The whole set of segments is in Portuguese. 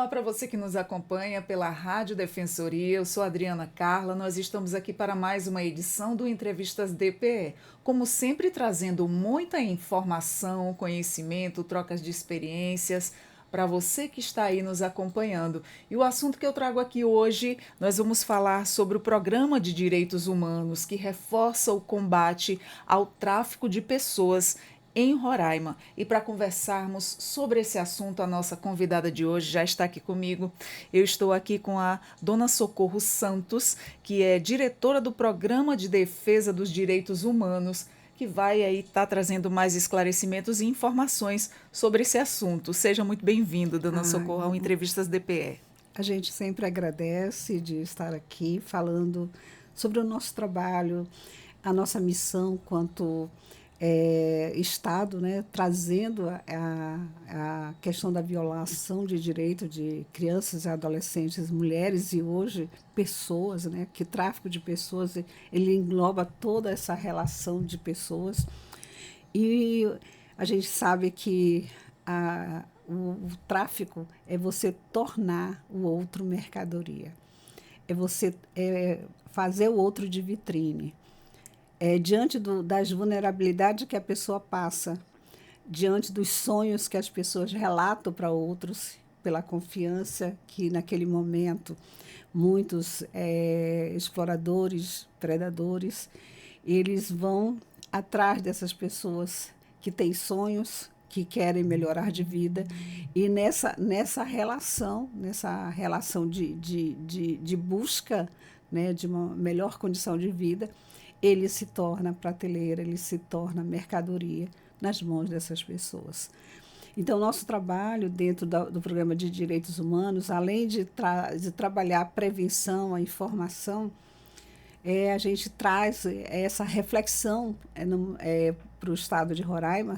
para você que nos acompanha pela Rádio Defensoria. Eu sou Adriana Carla. Nós estamos aqui para mais uma edição do Entrevistas DPE. Como sempre, trazendo muita informação, conhecimento, trocas de experiências para você que está aí nos acompanhando. E o assunto que eu trago aqui hoje, nós vamos falar sobre o Programa de Direitos Humanos, que reforça o combate ao tráfico de pessoas em Roraima. E para conversarmos sobre esse assunto, a nossa convidada de hoje já está aqui comigo. Eu estou aqui com a dona Socorro Santos, que é diretora do Programa de Defesa dos Direitos Humanos, que vai aí estar trazendo mais esclarecimentos e informações sobre esse assunto. Seja muito bem-vindo, dona Ai, Socorro, ao Entrevistas DPE. a gente sempre agradece de estar aqui falando sobre o nosso trabalho, a nossa missão quanto Estado, né, trazendo a questão da violação de direito de crianças e adolescentes, mulheres e hoje pessoas, né, que tráfico de pessoas, ele engloba toda essa relação de pessoas. E a gente sabe que o tráfico é você tornar o outro mercadoria, é você fazer o outro de vitrine. Diante das vulnerabilidades que a pessoa passa, diante dos sonhos que as pessoas relatam para outros, pela confiança que naquele momento muitos exploradores, predadores, eles vão atrás dessas pessoas que têm sonhos, que querem melhorar de vida, e nessa relação de busca, né, de uma melhor condição de vida, ele se torna prateleira, ele se torna mercadoria nas mãos dessas pessoas. Então, nosso trabalho dentro do programa de direitos humanos, além de trabalhar a prevenção, a informação, a gente traz essa reflexão para o estado de Roraima,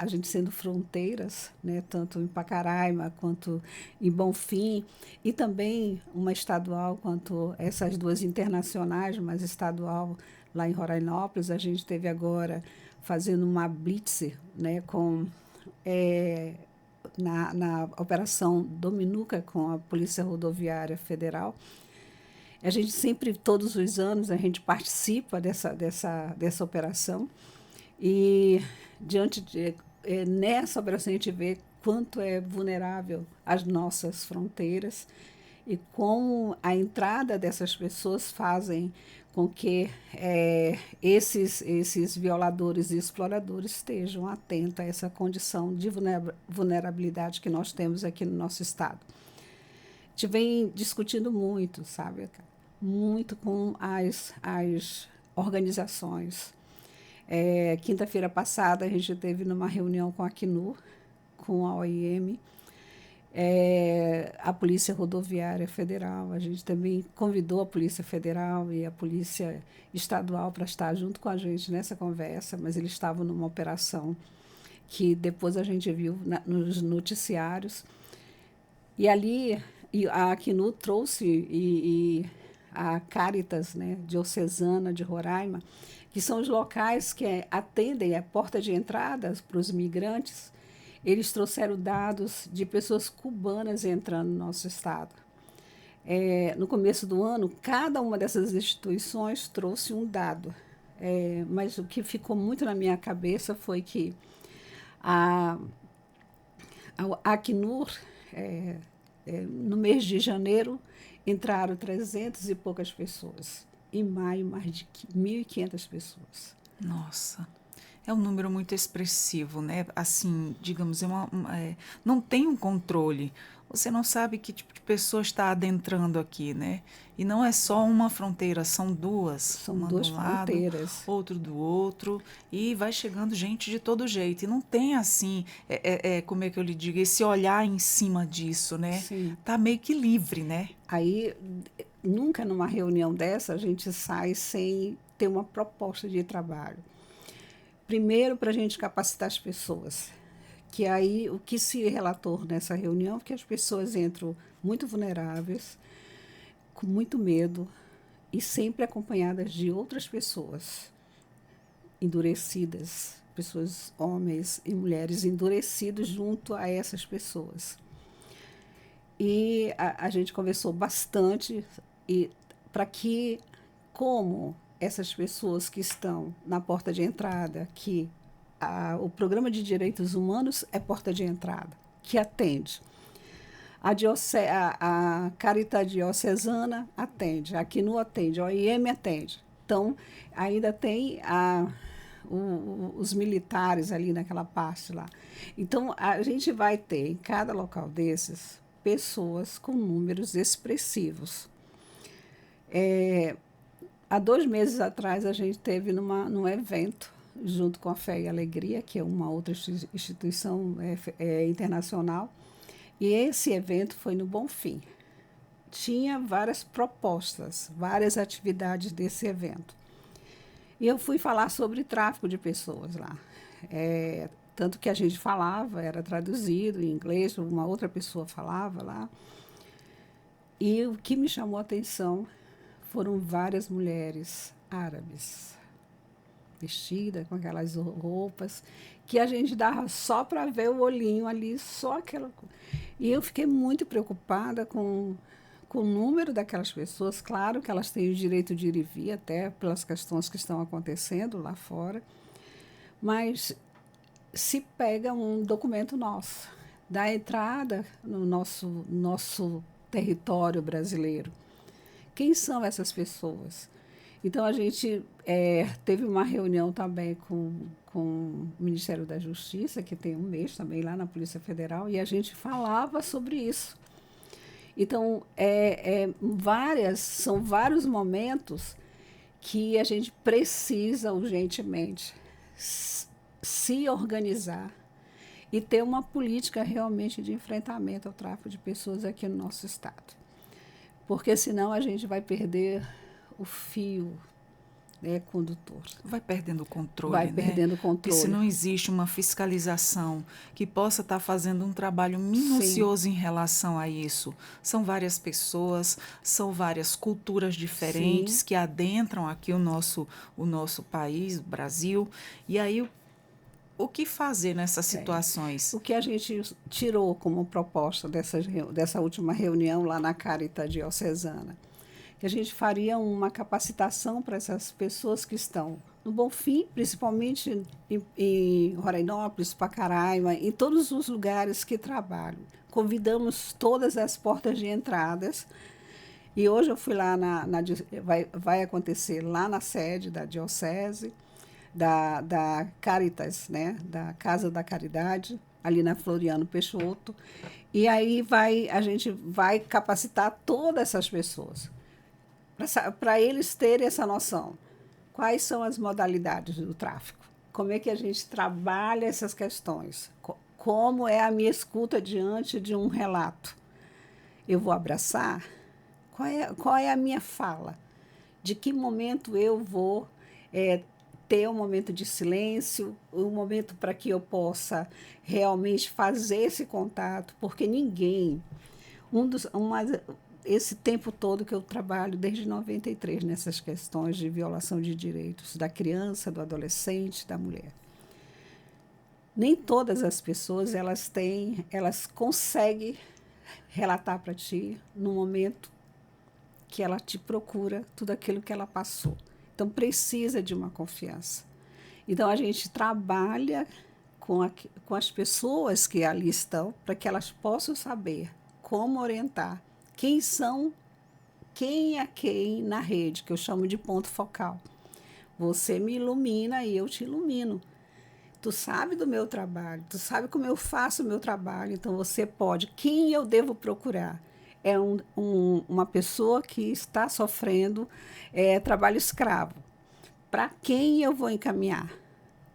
a gente sendo fronteiras, né, tanto em Pacaraima quanto em Bonfim, e também uma estadual quanto essas duas internacionais, mas estadual lá em Rorainópolis. A gente teve agora fazendo uma blitz, né, na Operação Dominuca com a Polícia Rodoviária Federal. A gente sempre, todos os anos, a gente participa dessa operação e nessa operação a gente vê quanto é vulnerável as nossas fronteiras e como a entrada dessas pessoas fazem com que esses violadores e exploradores estejam atentos a essa condição de vulnerabilidade que nós temos aqui no nosso estado. A gente vem discutindo muito, sabe, muito com as organizações. Quinta-feira passada, a gente teve numa reunião com a Acnur, com a OIM, a Polícia Rodoviária Federal. A gente também convidou a Polícia Federal e a Polícia Estadual para estar junto com a gente nessa conversa, mas eles estavam numa operação que depois a gente viu nos noticiários. E ali a Acnur trouxe e a Caritas, né, diocesana de Roraima, que são os locais que atendem a porta de entrada para os migrantes. Eles trouxeram dados de pessoas cubanas entrando no nosso estado. No começo do ano, cada uma dessas instituições trouxe um dado. Mas o que ficou muito na minha cabeça foi que a Acnur, no mês de janeiro, entraram 300 e poucas pessoas. Em maio, mais de 1.500 pessoas. Nossa, é um número muito expressivo, né? Assim, digamos, não tem um controle. Você não sabe que tipo de pessoa está adentrando aqui, né? E não é só uma fronteira, são duas, São uma de duas um lado, fronteiras. outro do outro, e vai chegando gente de todo jeito. E não tem assim, como é que eu lhe digo, esse olhar em cima disso, né? Sim. Tá meio que livre, né? Aí, nunca numa reunião dessa a gente sai sem ter uma proposta de trabalho. Primeiro, para a gente capacitar as pessoas. Que aí, o que se relatou nessa reunião é que as pessoas entram muito vulneráveis, com muito medo e sempre acompanhadas de outras pessoas endurecidas, pessoas, homens e mulheres endurecidos junto a essas pessoas. E a gente conversou bastante e para que, como essas pessoas que estão na porta de entrada, que o Programa de Direitos Humanos é porta de entrada, que atende. A Caritas Diocesana atende, a Acnu atende, a OIM atende. Então, ainda tem os militares ali naquela parte lá. Então, a gente vai ter em cada local desses pessoas com números expressivos. Há 2 meses atrás, a gente teve num evento, junto com a Fé e Alegria, que é uma outra instituição internacional, e esse evento foi no Bonfim. Tinha várias propostas, várias atividades desse evento. E eu fui falar sobre tráfico de pessoas lá. Tanto que a gente falava, era traduzido em inglês, uma outra pessoa falava lá. E o que me chamou a atenção foram várias mulheres árabes, vestidas com aquelas roupas, que a gente dava só para ver o olhinho ali, só aquela. E eu fiquei muito preocupada com o número daquelas pessoas. Claro que elas têm o direito de ir e vir, até pelas questões que estão acontecendo lá fora, mas se pega um documento nosso, da entrada no nosso território brasileiro. Quem são essas pessoas? Então, a gente teve uma reunião também com o Ministério da Justiça, que tem um mês também lá na Polícia Federal, e a gente falava sobre isso. Então, são vários momentos que a gente precisa urgentemente se organizar e ter uma política realmente de enfrentamento ao tráfico de pessoas aqui no nosso estado. Porque senão a gente vai perder o fio condutor. Vai perdendo o controle, vai perdendo o controle. Porque se não existe uma fiscalização que possa estar fazendo um trabalho minucioso Sim. em relação a isso, são várias pessoas, são várias culturas diferentes Sim. que adentram aqui o nosso país, o Brasil, e aí o que fazer nessas situações? O que a gente tirou como proposta dessa última reunião lá na Caritas Diocesana, que a gente faria uma capacitação para essas pessoas que estão no Bonfim, principalmente em Rorainópolis, Pacaraima, em todos os lugares que trabalham. Convidamos todas as portas de entradas. E hoje eu fui lá, vai acontecer lá na sede da Diocese, da Caritas, né, da Casa da Caridade, ali na Floriano Peixoto. E aí a gente vai capacitar todas essas pessoas, para eles terem essa noção. Quais são as modalidades do tráfico? Como é que a gente trabalha essas questões? Como é a minha escuta diante de um relato? Eu vou abraçar? Qual é a minha fala? De que momento eu vou ter um momento de silêncio, um momento para que eu possa realmente fazer esse contato? Porque ninguém... esse tempo todo que eu trabalho, desde 93, nessas questões de violação de direitos da criança, do adolescente, da mulher. Nem todas as pessoas elas conseguem relatar para ti no momento que ela te procura tudo aquilo que ela passou. Então, precisa de uma confiança. Então, a gente trabalha com as pessoas que ali estão para que elas possam saber como orientar. Quem é quem na rede, que eu chamo de ponto focal. Você me ilumina e eu te ilumino. Tu sabe do meu trabalho, tu sabe como eu faço o meu trabalho, então você pode. Quem eu devo procurar? É uma pessoa que está sofrendo trabalho escravo. Para quem eu vou encaminhar?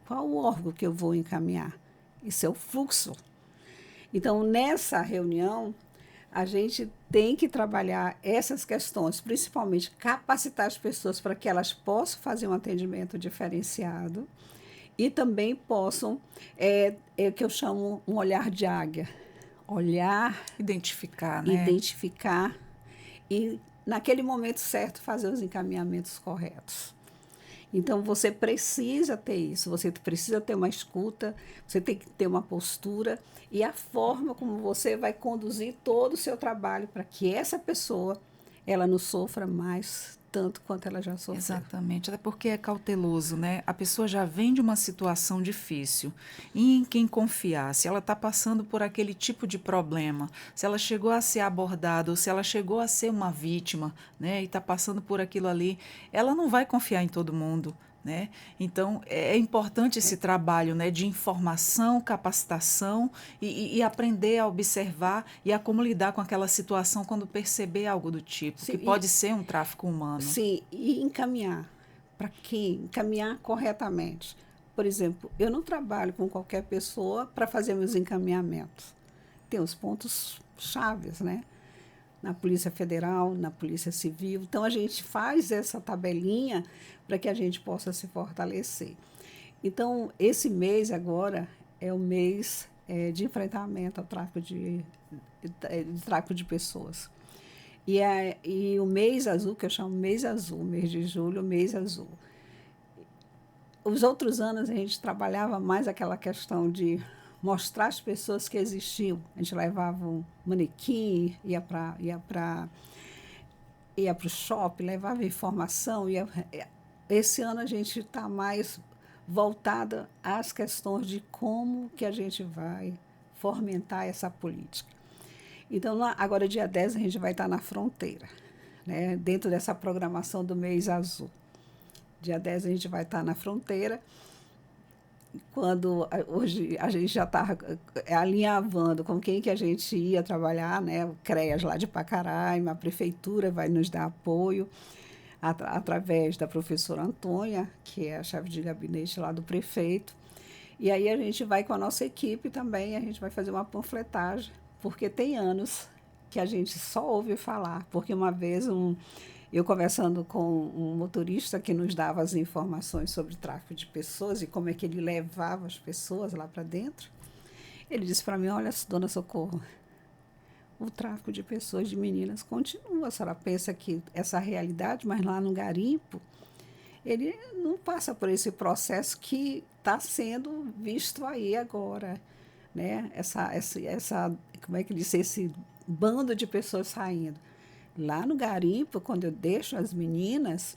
Qual o órgão que eu vou encaminhar? Isso é o fluxo. Então, nessa reunião, a gente tem que trabalhar essas questões, principalmente capacitar as pessoas para que elas possam fazer um atendimento diferenciado e também possam, que eu chamo um olhar de águia. Olhar, identificar, né? Identificar e, naquele momento certo, fazer os encaminhamentos corretos. Então, você precisa ter isso, você precisa ter uma escuta, você tem que ter uma postura e a forma como você vai conduzir todo o seu trabalho para que essa pessoa ela não sofra mais tanto quanto ela já sofreu. Exatamente, até porque é cauteloso, né? A pessoa já vem de uma situação difícil. E em quem confiar? Se ela está passando por aquele tipo de problema, se ela chegou a ser abordada, ou se ela chegou a ser uma vítima, né? E está passando por aquilo ali, ela não vai confiar em todo mundo. Né? Então, é importante esse trabalho, né, de informação, capacitação e aprender a observar e a como lidar com aquela situação quando perceber algo do tipo, Sim, que pode ser um tráfico humano. sim, e encaminhar para quem? Encaminhar corretamente. Por exemplo, eu não trabalho com qualquer pessoa para fazer meus encaminhamentos. Tem os pontos chaves, né? Na Polícia Federal, na Polícia Civil. Então, a gente faz essa tabelinha para que a gente possa se fortalecer. Então, esse mês agora é o mês de enfrentamento ao tráfico de pessoas. E o mês azul, que eu chamo mês azul, mês de julho, mês azul. Os outros anos a gente trabalhava mais aquela questão de mostrar às pessoas que existiam. A gente levava um manequim, ia para o shopping, levava informação. Esse ano a gente está mais voltada às questões de como que a gente vai fomentar essa política. Então, agora, dia 10, a gente vai estar na fronteira, né, dentro dessa programação do mês azul. Dia 10 a gente vai estar na fronteira, quando hoje a gente já está alinhavando com quem que a gente ia trabalhar, né? O CREAS lá de Pacaraima, a prefeitura vai nos dar apoio através da professora Antônia, que é a chefe de gabinete lá do prefeito. E aí a gente vai com a nossa equipe também, a gente vai fazer uma panfletagem, porque tem anos que a gente só ouve falar, porque uma vez eu conversando com um motorista que nos dava as informações sobre tráfico de pessoas e como é que ele levava as pessoas lá para dentro, ele disse para mim, olha, dona Socorro, o tráfico de pessoas, de meninas, continua. A senhora pensa que essa realidade, mas lá no garimpo, ele não passa por esse processo que está sendo visto aí agora, né? Como é que disse, esse bando de pessoas saindo. Lá no garimpo, quando eu deixo as meninas,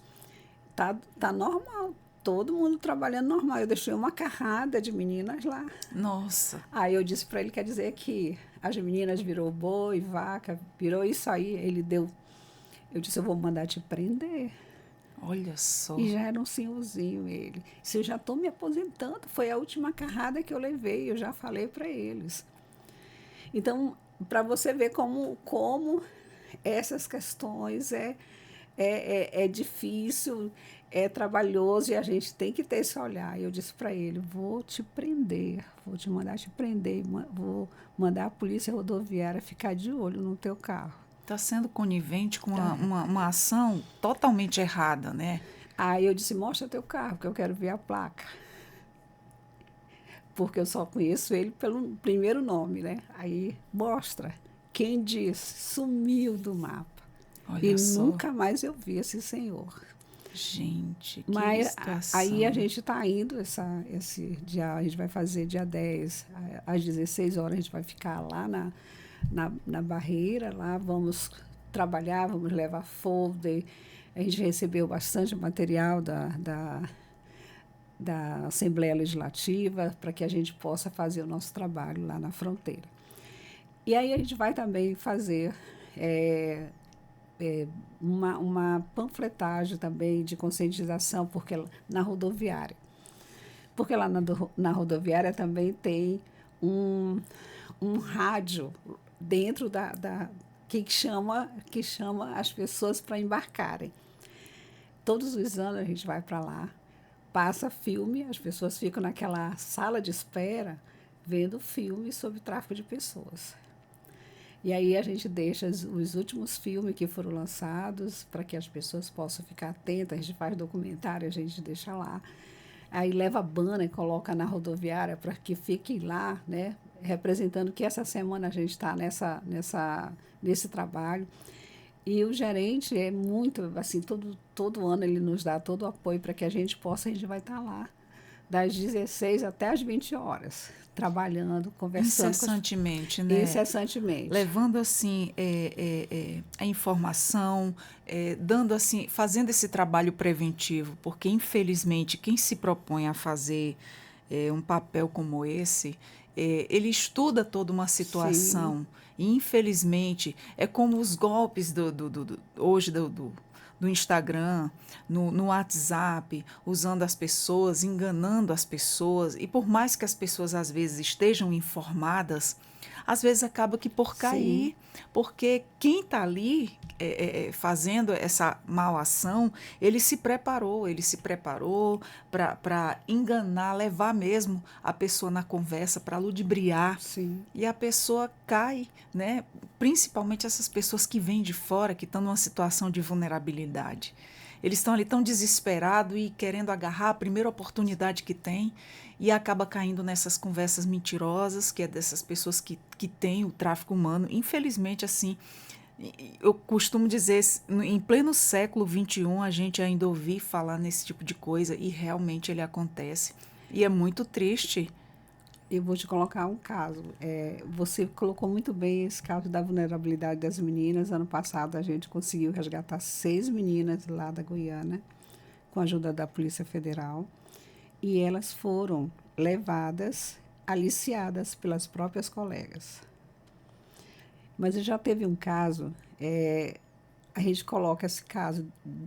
tá normal. Todo mundo trabalhando normal. Eu deixei uma carrada de meninas lá. Nossa. Aí eu disse para ele, quer dizer que as meninas virou boi, vaca, virou isso aí. Ele deu. Eu disse, eu vou mandar te prender. Olha só. E já era um senhorzinho ele. Se eu já estou me aposentando, foi a última carrada que eu levei, eu já falei para eles. Então, para você ver como essas questões é difícil, é trabalhoso e a gente tem que ter esse olhar. Eu disse para ele, vou te prender, vou te mandar te prender, vou mandar a polícia rodoviária ficar de olho no teu carro. Está sendo conivente com uma ação totalmente errada, né? Aí eu disse, mostra teu carro, que eu quero ver a placa. Porque eu só conheço ele pelo primeiro nome, né? Aí mostra. Quem disse? Sumiu do mapa. Olha E só. nunca mais eu vi esse senhor. Gente, que Mas situação. aí a gente está indo, esse dia, a gente vai fazer dia 10, às 16 horas, a gente vai ficar lá na barreira, lá vamos trabalhar, vamos levar folder. A gente recebeu bastante material da Assembleia Legislativa para que a gente possa fazer o nosso trabalho lá na fronteira. E aí a gente vai também fazer uma panfletagem também de conscientização na rodoviária. Porque lá na rodoviária também tem um rádio dentro que chama as pessoas para embarcarem. Todos os anos a gente vai para lá, passa filme, as pessoas ficam naquela sala de espera vendo filme sobre tráfico de pessoas. E aí a gente deixa os últimos filmes que foram lançados para que as pessoas possam ficar atentas. A gente faz documentário, a gente deixa lá. Aí leva banner e coloca na rodoviária para que fiquem lá, né, representando que essa semana a gente está nesse trabalho. E o gerente é muito, assim, todo ano ele nos dá todo o apoio para que a gente vai estar lá, das 16 até as 20 horas, trabalhando, conversando Incessantemente, né? incessantemente. Levando assim a informação, dando assim, fazendo esse trabalho preventivo, porque infelizmente quem se propõe a fazer um papel como esse, ele estuda toda uma Sim, situação. E infelizmente é como os golpes hoje do Instagram, no WhatsApp, usando as pessoas, enganando as pessoas. E por mais que as pessoas às vezes estejam informadas, às vezes acaba que por sim, cair, porque quem está ali fazendo essa mal ação, ele se preparou para enganar, levar mesmo a pessoa na conversa, para ludibriar. sim. E a pessoa cai, né? Principalmente essas pessoas que vêm de fora, que estão numa situação de vulnerabilidade. Eles estão ali tão desesperados e querendo agarrar a primeira oportunidade que tem e acaba caindo nessas conversas mentirosas, que é dessas pessoas que têm o tráfico humano. Infelizmente, assim, eu costumo dizer, em pleno século XXI, a gente ainda ouvir falar nesse tipo de coisa e realmente ele acontece. E é muito triste. Eu vou te colocar um caso. Você colocou muito bem esse caso da vulnerabilidade das meninas. Ano passado, a gente conseguiu resgatar 6 meninas lá da Guiana, com a ajuda da Polícia Federal. E elas foram levadas, aliciadas pelas próprias colegas. Mas já teve um caso, a gente coloca esse caso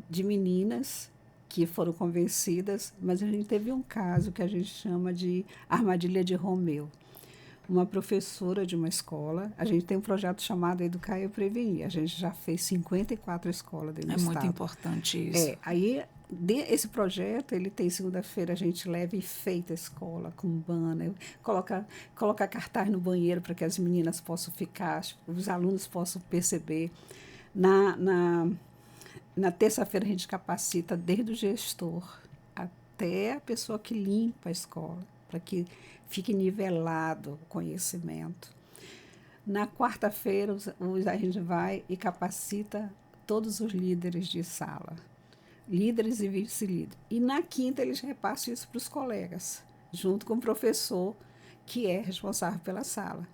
de meninas que foram convencidas, mas a gente teve um caso que a gente chama de armadilha de Romeu. Uma professora de uma escola, a gente tem um projeto chamado Educar e Prevenir, a gente já fez 54 escolas dentro do É muito estado. importante isso. Aí esse projeto, ele tem segunda-feira, a gente leva e enfeita a escola com banner, coloca cartaz no banheiro para que as meninas possam ficar, os alunos possam perceber. Na, na, na terça-feira, a gente capacita desde o gestor até a pessoa que limpa a escola, para que fique nivelado o conhecimento. Na quarta-feira, a gente vai e capacita todos os líderes de sala, líderes e vice-líderes. E na quinta, eles repassam isso para os colegas, junto com o professor, que é responsável pela sala.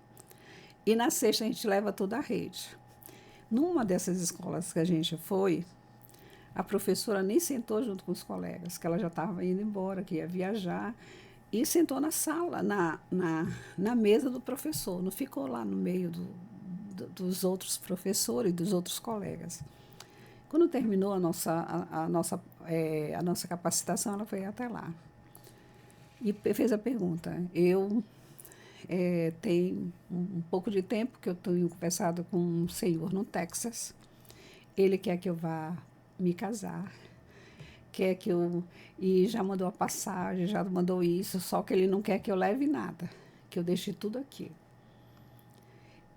E na sexta, a gente leva toda a rede. Numa dessas escolas que a gente foi, a professora nem sentou junto com os colegas, que ela já estava indo embora, que ia viajar, e sentou na sala, na mesa do professor, não ficou lá no meio dos outros professores e dos outros colegas. Quando terminou a nossa capacitação, ela foi até lá e fez a pergunta. Eu tenho um pouco de tempo que eu tenho conversado com um senhor no Texas. Ele quer que eu vá me casar, quer que eu... E já mandou a passagem, já mandou isso, só que ele não quer que eu leve nada, que eu deixe tudo aqui.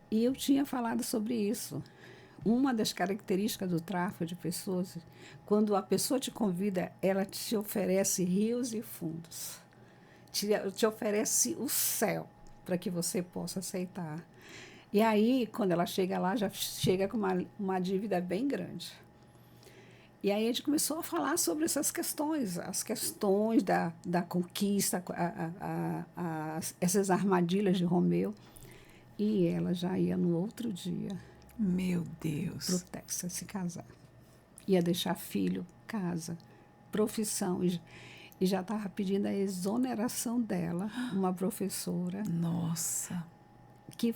E eu tinha falado sobre isso. Uma das características do tráfico de pessoas, quando a pessoa te convida, ela te oferece rios e fundos. Te oferece o céu para que você possa aceitar. E aí, quando ela chega lá, já chega com uma dívida bem grande. E aí a gente começou a falar sobre essas questões, as questões da conquista, essas armadilhas de Romeu. E ela já ia no outro dia Meu para o Deus. Texas se casar. Ia deixar filho, casa, profissão. E já estava pedindo a exoneração dela, uma professora Nossa, que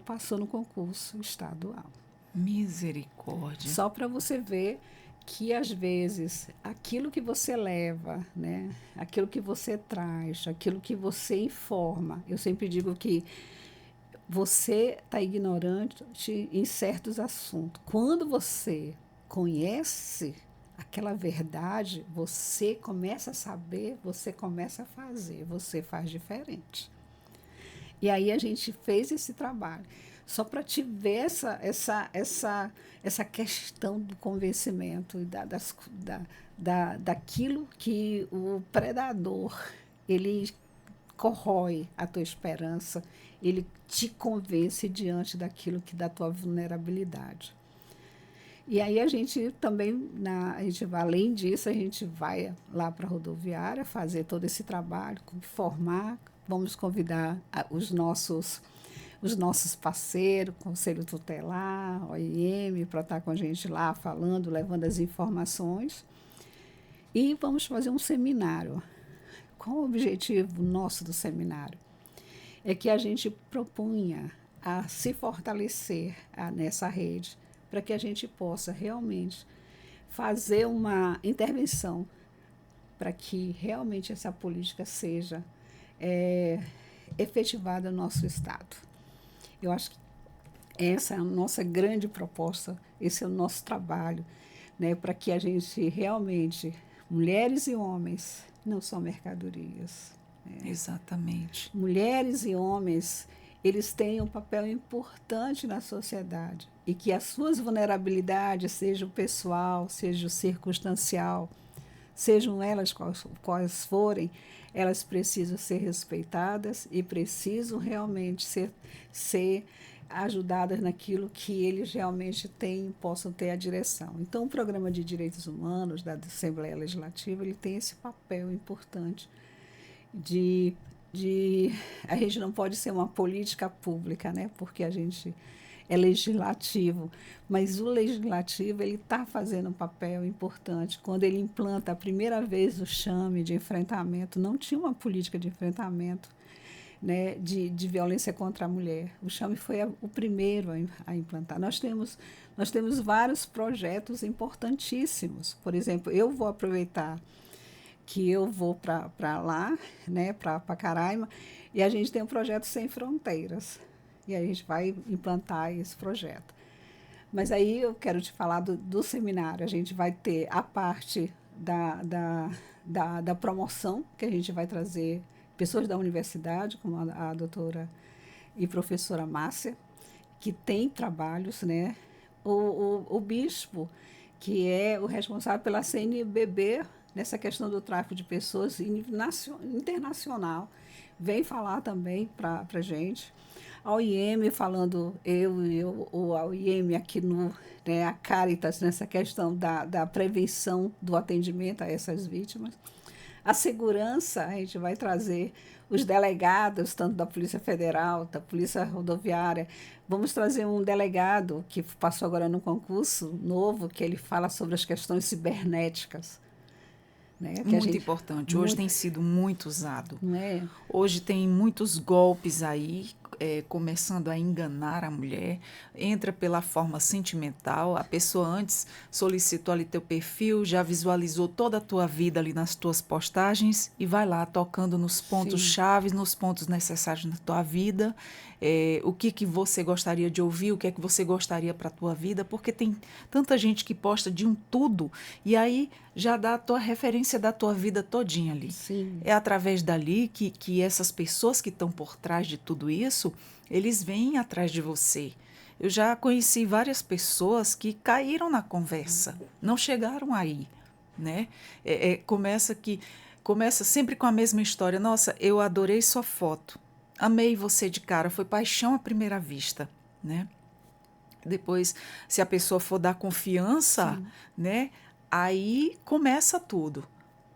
passou no concurso estadual. misericórdia. Só para você ver que, às vezes, aquilo que você leva, né, aquilo que você traz, aquilo que você informa, eu sempre digo que você está ignorante em certos assuntos. Quando você conhece aquela verdade, você começa a saber, você começa a fazer, você faz diferente. E aí a gente fez esse trabalho. Só para te ver essa questão do convencimento e daquilo que o predador ele corrói a tua esperança, ele te convence diante daquilo que da tua vulnerabilidade. E aí a gente também, além disso, a gente vai lá para a rodoviária fazer todo esse trabalho, formar, vamos convidar os nossos parceiros, Conselho Tutelar, OIM, para estar com a gente lá falando, levando as informações. E vamos fazer um seminário. Qual o objetivo nosso do seminário? É que a gente propunha a se fortalecer nessa rede, para que a gente possa realmente fazer uma intervenção para que realmente essa política seja efetivada no nosso Estado. Eu acho que essa é a nossa grande proposta, esse é o nosso trabalho, né, para que a gente realmente, mulheres e homens, não são mercadorias. Exatamente. Mulheres e homens, eles têm um papel importante na sociedade e que as suas vulnerabilidades, seja o pessoal, seja o circunstancial, sejam elas quais forem, elas precisam ser respeitadas e precisam realmente ser ajudadas naquilo que eles realmente têm, possam ter a direção. Então, o Programa de Direitos Humanos da Assembleia Legislativa, ele tem esse papel importante de a gente não pode ser uma política pública, né? Porque a gente é legislativo, mas o legislativo ele está fazendo um papel importante. Quando ele implanta a primeira vez o chame de enfrentamento, não tinha uma política de enfrentamento, né, de violência contra a mulher. O chame foi o primeiro a implantar. Nós temos vários projetos importantíssimos. Por exemplo, eu vou aproveitar que eu vou para lá, né, para Pacaraima, e a gente tem um projeto Sem Fronteiras. E a gente vai implantar esse projeto. Mas aí eu quero te falar do seminário. A gente vai ter a parte da promoção, que a gente vai trazer pessoas da universidade, como a doutora e professora Márcia, que tem trabalhos, né? O bispo, que é o responsável pela CNBB, nessa questão do tráfico de pessoas internacional, vem falar também para a gente. A OIM falando, a OIM aqui né, a Caritas, nessa questão da prevenção do atendimento a essas vítimas. A segurança, a gente vai trazer os delegados, tanto da Polícia Federal, da Polícia Rodoviária. Vamos trazer um delegado que passou agora no concurso novo, que ele fala sobre as questões cibernéticas. Né? Muito importante. Hoje tem sido muito usado. Não é? Hoje tem muitos golpes aí, começando a enganar a mulher. Entra pela forma sentimental. A pessoa antes solicitou ali teu perfil, já visualizou toda a tua vida ali nas tuas postagens e vai lá tocando nos pontos chaves, nos pontos necessários na tua vida. O que você gostaria de ouvir, o que é que você gostaria para a tua vida, porque tem tanta gente que posta de um tudo e aí já dá a tua referência da tua vida todinha ali. Sim. É através dali que essas pessoas que estão por trás de tudo isso, eles vêm atrás de você. Eu já conheci várias pessoas que caíram na conversa, não chegaram aí, né? Começa sempre com a mesma história. Nossa, eu adorei sua foto. Amei você de cara, foi paixão à primeira vista, né? Depois, se a pessoa for dar confiança, né? Aí começa tudo.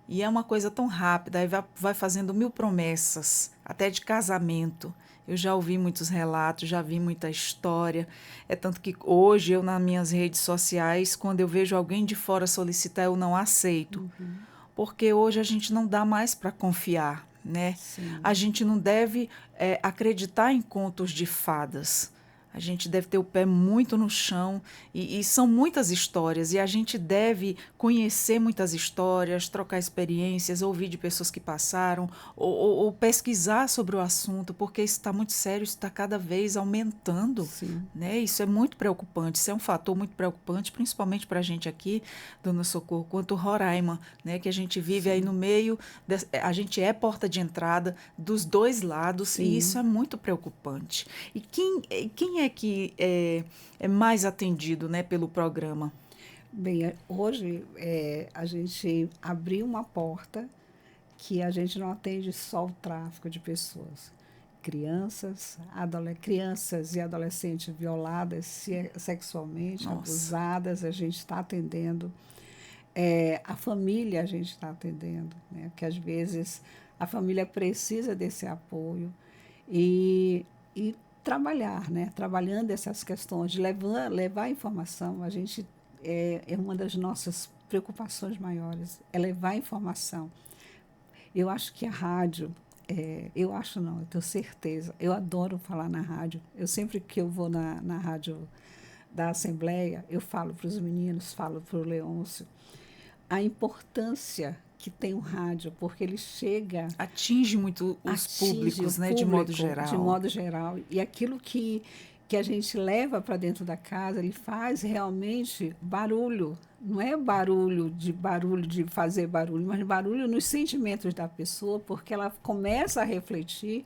E é uma coisa tão rápida, aí vai fazendo 1000 promessas, até de casamento. Eu já ouvi muitos relatos, já vi muita história. É tanto que hoje eu, nas minhas redes sociais, quando eu vejo alguém de fora solicitar, eu não aceito. Porque hoje a gente não dá mais para confiar, né? Sim. A gente não deve acreditar em contos de fadas. A gente deve ter o pé muito no chão e são muitas histórias e a gente deve conhecer muitas histórias, trocar experiências, ouvir de pessoas que passaram ou pesquisar sobre o assunto, porque isso está muito sério, isso está cada vez aumentando, né? Isso é muito preocupante, isso é um fator muito preocupante, principalmente para a gente aqui, Dona Socorro, quanto Roraima, né? Que a gente vive aí no meio, a gente é porta de entrada dos dois lados e isso é muito preocupante. E quem é que é mais atendido, né, pelo programa? Bem, hoje a gente abriu uma porta que a gente não atende só o tráfico de pessoas. crianças e adolescentes violadas sexualmente, Nossa. abusadas, a gente está atendendo. A família a gente está atendendo, né? Porque às vezes a família precisa desse apoio e trabalhar, né? Trabalhando essas questões, de levar informação. A gente é uma das nossas preocupações maiores, é levar informação. Eu acho que a rádio, eu acho não, eu tenho certeza, eu adoro falar na rádio. Eu sempre que eu vou na rádio da Assembleia, eu falo para os meninos, falo para o Leôncio, a importância que tem o rádio, porque ele chega... Atinge muito os públicos, né, de modo geral. De modo geral. E aquilo que a gente leva para dentro da casa, ele faz realmente barulho. Não é barulho de fazer barulho, mas barulho nos sentimentos da pessoa, porque ela começa a refletir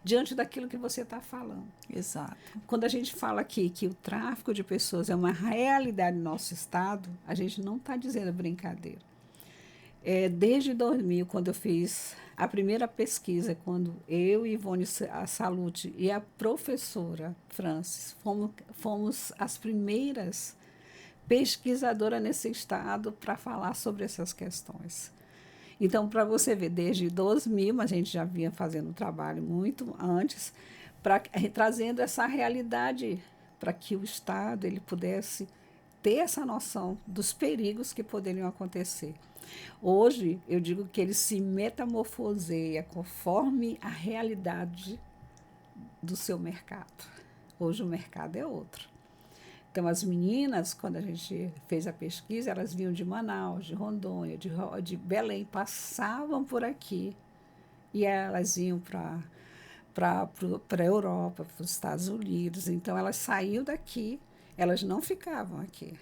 diante daquilo que você está falando. Exato. Quando a gente fala aqui que o tráfico de pessoas é uma realidade no nosso estado, a gente não está dizendo brincadeira. Desde 2000, quando eu fiz a primeira pesquisa, quando eu, Ivone Salute e a professora Francis fomos as primeiras pesquisadoras nesse estado para falar sobre essas questões. Então, para você ver, desde 2000, mas a gente já vinha fazendo um trabalho muito antes, trazendo essa realidade para que o Estado ele pudesse ter essa noção dos perigos que poderiam acontecer. Hoje, eu digo que ele se metamorfoseia conforme a realidade do seu mercado. Hoje o mercado é outro. Então, as meninas, quando a gente fez a pesquisa, elas vinham de Manaus, de Rondônia, de Belém, passavam por aqui e elas iam para a Europa, para os Estados Unidos. Então, elas saíam daqui, elas não ficavam aqui.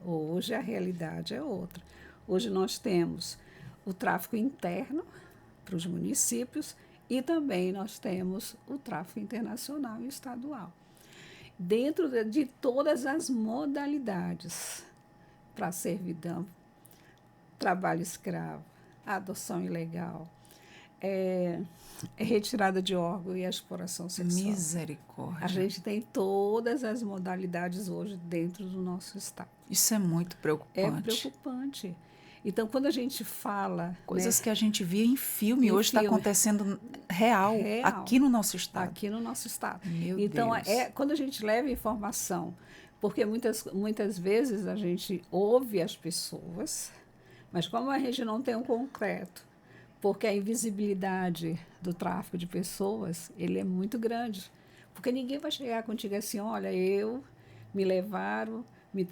Hoje, a realidade é outra. Hoje, nós temos o tráfico interno para os municípios e também nós temos o tráfico internacional e estadual. Dentro de todas as modalidades para servidão, trabalho escravo, adoção ilegal, retirada de órgão e exploração sexual. Misericórdia. A gente tem todas as modalidades hoje dentro do nosso estado. Isso é muito preocupante. É preocupante. Então, quando a gente fala... Coisas que a gente via em filme, hoje está acontecendo real, aqui no nosso estado. Aqui no nosso estado. Meu então, Deus. Quando a gente leva informação, porque muitas vezes a gente ouve as pessoas, mas como a gente não tem um concreto, porque a invisibilidade do tráfico de pessoas, ele é muito grande. Porque ninguém vai chegar contigo assim, olha, me levaram... Me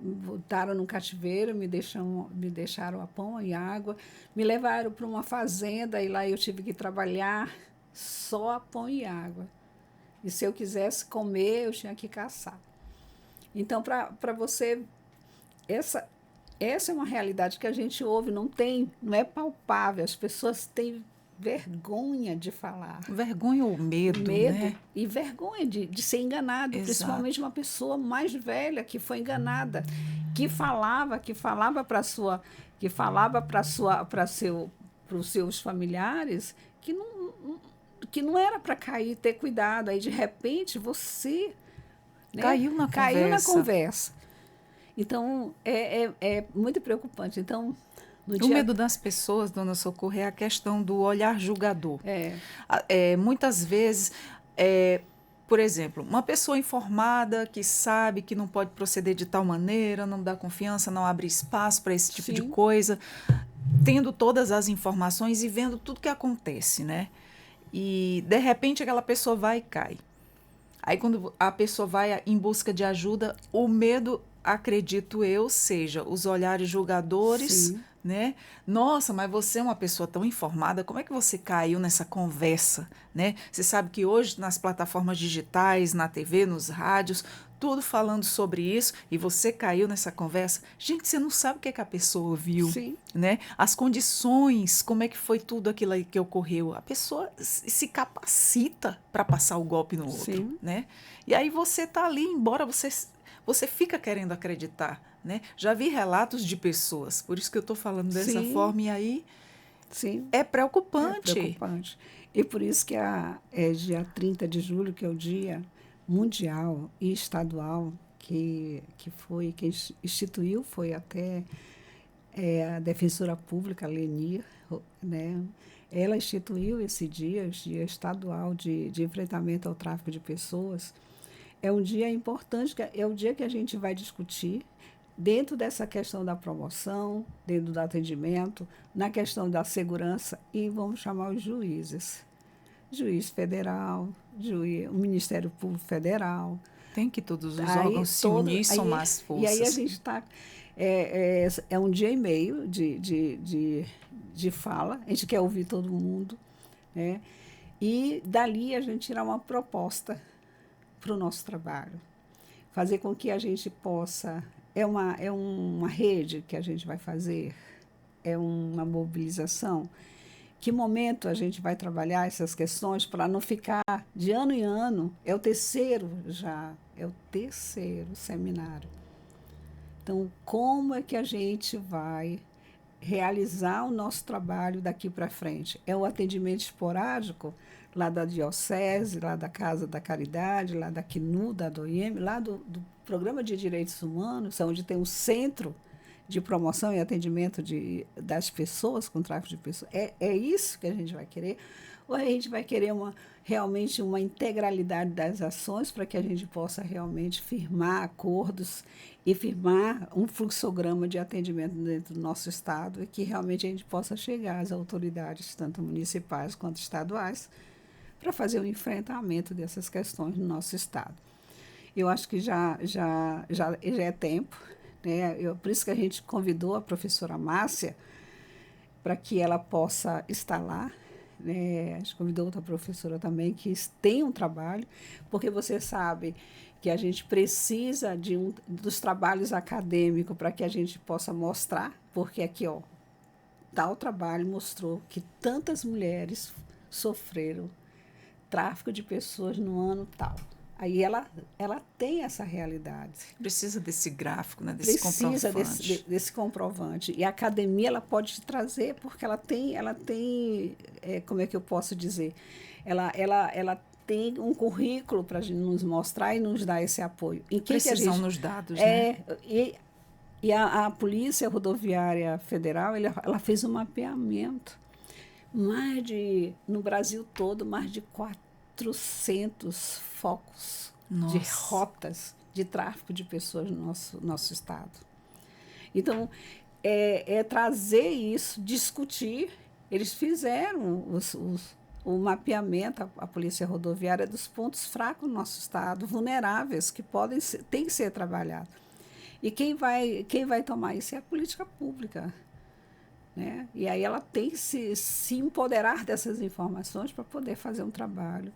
botaram num cativeiro, me deixaram a pão e água, me levaram para uma fazenda e lá eu tive que trabalhar só a pão e água. E se eu quisesse comer, eu tinha que caçar. Então, para você, essa é uma realidade que a gente ouve, não é palpável, as pessoas têm vergonha de falar. Vergonha ou medo, né? E vergonha de ser enganado. Exato. Principalmente uma pessoa mais velha que foi enganada, que falava para os seus familiares que não era para cair, ter cuidado. Aí, de repente, você caiu na conversa. Então, é muito preocupante. Então, o medo das pessoas, dona Socorro, é a questão do olhar julgador. Muitas vezes, por exemplo, uma pessoa informada que sabe que não pode proceder de tal maneira, não dá confiança, não abre espaço para esse tipo de coisa, tendo todas as informações e vendo tudo que acontece, né? E, de repente, aquela pessoa vai e cai. Aí, quando a pessoa vai em busca de ajuda, o medo, acredito eu, seja os olhares julgadores... Sim. Né? Nossa, mas você é uma pessoa tão informada, como é que você caiu nessa conversa, né? Você sabe que hoje nas plataformas digitais, na TV, nos rádios, tudo falando sobre isso, e você caiu nessa conversa. Gente, você não sabe o que é que a pessoa ouviu, Sim. né? As condições, como é que foi tudo aquilo aí que ocorreu. A pessoa se capacita para passar o golpe no outro, Sim. né? E aí você tá ali, embora você fica querendo acreditar, né? Já vi relatos de pessoas, por isso que eu estou falando dessa forma, e aí Sim, É é preocupante. preocupante. E por isso que é dia 30 de julho, que é o Dia Mundial e Estadual, que foi, quem instituiu foi até a Defensora Pública, Leni, né? Ela instituiu esse dia, o Dia Estadual de Enfrentamento ao Tráfico de Pessoas. É um dia importante, é o dia que a gente vai discutir dentro dessa questão da promoção, dentro do atendimento, na questão da segurança, e vamos chamar os juízes. Juiz federal, o Ministério Público Federal. Tem que todos os Aí órgãos se todo, unir e somar as e aí a forças. gente está. É um dia e meio de fala, a gente quer ouvir todo mundo, né? E dali a gente tirar uma proposta para o nosso trabalho, fazer com que a gente possa. É uma rede que a gente vai fazer, é uma mobilização. Que momento a gente vai trabalhar essas questões para não ficar de ano em ano? É o terceiro já, é o terceiro seminário. Então, como é que a gente vai realizar o nosso trabalho daqui para frente? É o atendimento esporádico lá da Diocese, lá da Casa da Caridade, lá da CNU, da DOIM, lá do Programa de Direitos Humanos, onde tem um centro de promoção e atendimento das pessoas com tráfico de pessoas. É isso que a gente vai querer? Ou a gente vai querer realmente uma integralidade das ações para que a gente possa realmente firmar acordos e firmar um fluxograma de atendimento dentro do nosso Estado e que realmente a gente possa chegar às autoridades, tanto municipais quanto estaduais, para fazer o enfrentamento dessas questões no nosso Estado. Eu acho que já é tempo, né? Por isso que a gente convidou a professora Márcia para que ela possa estar lá. Né? A gente convidou outra professora também que tem um trabalho, porque você sabe que a gente precisa dos trabalhos acadêmicos para que a gente possa mostrar, porque aqui, ó, tal trabalho mostrou que tantas mulheres sofreram tráfico de pessoas no ano tal. Aí ela tem essa realidade. Precisa desse gráfico, né, desse Precisa comprovante. desse comprovante. E a academia ela pode te trazer, porque ela tem como é que eu posso dizer? Ela tem um currículo para nos mostrar e nos dar esse apoio. Em que a Precisão gente. nos dados, né? E a Polícia Rodoviária Federal ela fez um mapeamento. No Brasil todo, mais de 400 focos de Nossa. rotas de tráfico de pessoas no nosso estado. Então, trazer isso, discutir. Eles fizeram o mapeamento, a Polícia Rodoviária, dos pontos fracos do nosso estado, vulneráveis, que têm que ser trabalhados. E quem vai tomar isso é a política pública. Né? E aí ela tem que se empoderar dessas informações para poder fazer um trabalho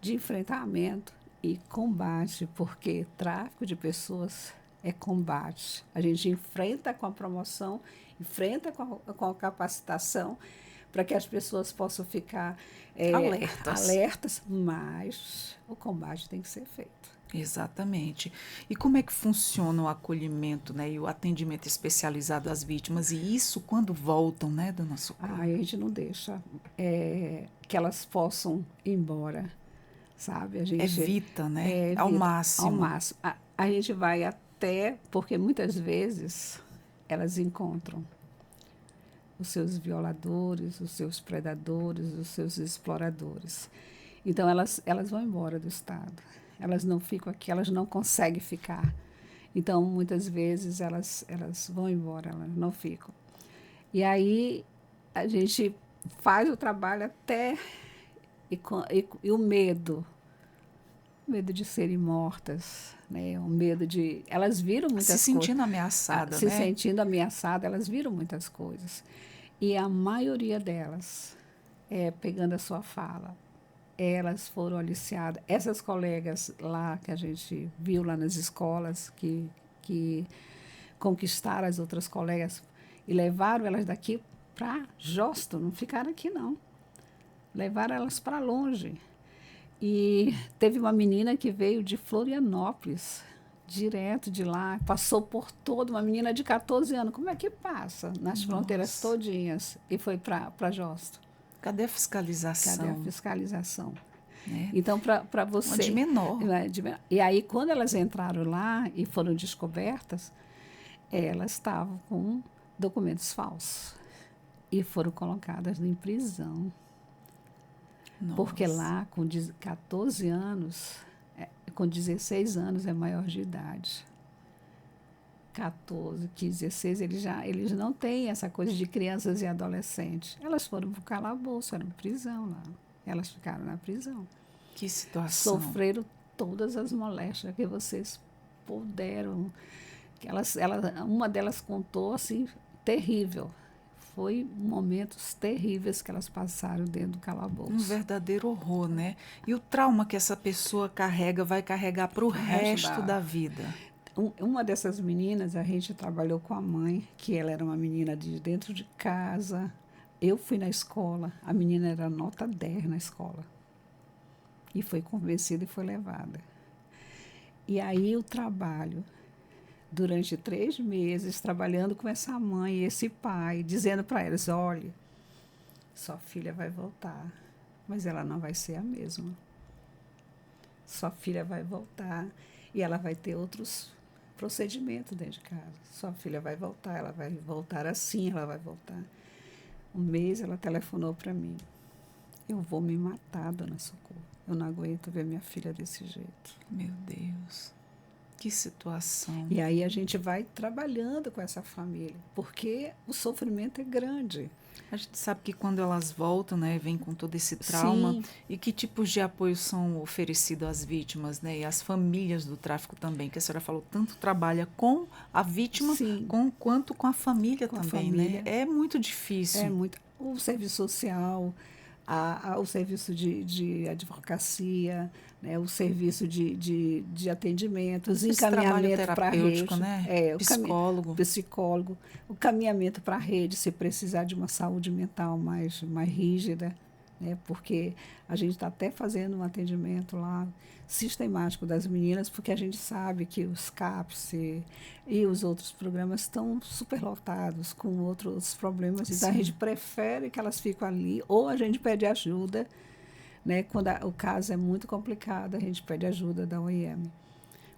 de enfrentamento e combate, porque tráfico de pessoas é combate. A gente enfrenta com a promoção, enfrenta com a capacitação, para que as pessoas possam ficar alertas, mas o combate tem que ser feito. Exatamente. E como é que funciona o acolhimento, né, e o atendimento especializado às vítimas? E isso quando voltam, né, do nosso corpo? A gente não deixa que elas possam ir embora, sabe? A gente Evita, né, ao evita ao máximo. máximo. A gente vai até, porque muitas vezes elas encontram os seus violadores, os seus predadores, os seus exploradores. Então elas vão embora do estado. Elas não ficam aqui, elas não conseguem ficar. Então muitas vezes elas vão embora, elas não ficam. E aí a gente faz o trabalho até e o medo de serem mortas, né? O medo de elas viram Se muitas coisas, sentindo ameaçada, se né? sentindo ameaçadas, elas viram muitas coisas. E a maioria delas, pegando a sua fala, elas foram aliciadas. Essas colegas lá que a gente viu lá nas escolas, que conquistaram as outras colegas e levaram elas daqui para Josto, não ficaram aqui não. Levaram elas para longe. E teve uma menina que veio de Florianópolis, direto de lá, passou por toda, uma menina de 14 anos, como é que passa nas fronteiras todinhas e foi para Josto? Cadê a fiscalização? Cadê a fiscalização? Né? Então, para você... De menor. E aí, quando elas entraram lá e foram descobertas, elas estavam com documentos falsos e foram colocadas em prisão. Nossa. Porque lá, com 14 anos, com 16 anos é maior de idade. 14, 15, 16, eles não têm essa coisa de crianças e adolescentes. Elas foram para o calabouço, eram prisão lá. Elas ficaram na prisão. Que situação. Sofreram todas as moléstias que vocês puderam. Uma delas contou assim, terrível. Foi momentos terríveis que elas passaram dentro do calabouço. Um verdadeiro horror, né? E o trauma que essa pessoa carrega, vai carregar para o resto da vida. Uma dessas meninas, a gente trabalhou com a mãe, que ela era uma menina de dentro de casa. Eu fui na escola, a menina era nota 10 na escola. E foi convencida e foi levada. E aí o trabalho, durante 3 meses, trabalhando com essa mãe e esse pai, dizendo para eles, olha, sua filha vai voltar, mas ela não vai ser a mesma. Sua filha vai voltar e ela vai ter outros procedimentos dentro de casa. Sua filha vai voltar, ela vai voltar assim, ela vai voltar. Um mês ela telefonou para mim. Eu vou me matar, dona Socorro. Eu não aguento ver minha filha desse jeito. Meu Deus, que situação. E aí a gente vai trabalhando com essa família, porque o sofrimento é grande. A gente sabe que quando elas voltam, né, vem com todo esse trauma. Sim. E que tipos de apoio são oferecidos às vítimas, né, e às famílias do tráfico também, que a senhora falou, tanto trabalha com a vítima quanto com a família com também, a família. Né? É muito difícil. É muito. O serviço social, o serviço de advocacia, né, o serviço de atendimento, os encaminhamentos para a rede. Né? Psicólogo, o caminhamento para a rede, se precisar de uma saúde mental mais rígida, né, porque a gente está até fazendo um atendimento lá sistemático das meninas, porque a gente sabe que os CAPS e os outros programas estão superlotados com outros problemas. Então, a gente prefere que elas fiquem ali, ou a gente pede ajuda, né? Quando o caso é muito complicado, a gente pede ajuda da OIM,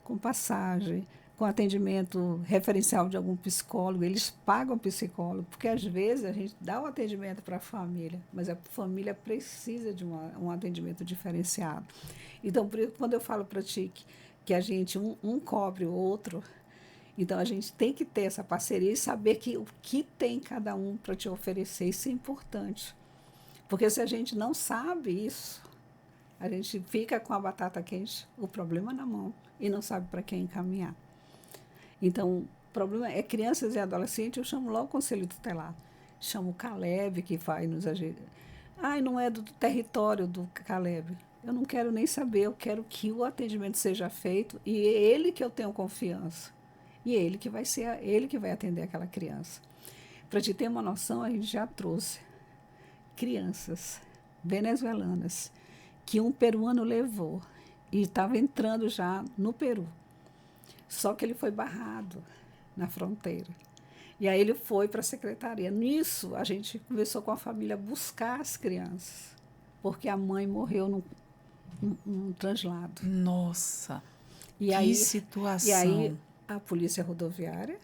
com passagem, com atendimento referencial de algum psicólogo. Eles pagam psicólogo, porque às vezes a gente dá o atendimento para a família, mas a família precisa de um atendimento diferenciado. Então, por isso, quando eu falo para ti que a gente, um cobre o outro, então a gente tem que ter essa parceria e saber o que tem cada um para te oferecer. Isso é importante. Porque se a gente não sabe isso, a gente fica com a batata quente, o problema na mão, e não sabe para quem encaminhar. Então, o problema é crianças e adolescentes, eu chamo logo o conselho tutelar. Chamo o Caleb, que vai nos ajudar. Não é do território do Caleb. Eu não quero nem saber, eu quero que o atendimento seja feito e é ele que eu tenho confiança. E é ele que vai ser, ele que vai atender aquela criança. Para te ter uma noção, a gente já trouxe crianças venezuelanas que um peruano levou e estava entrando já no Peru. Só que ele foi barrado na fronteira. E aí ele foi para a secretaria. Nisso, a gente começou com a família a buscar as crianças, porque a mãe morreu num translado. Nossa, que situação. E aí a polícia rodoviária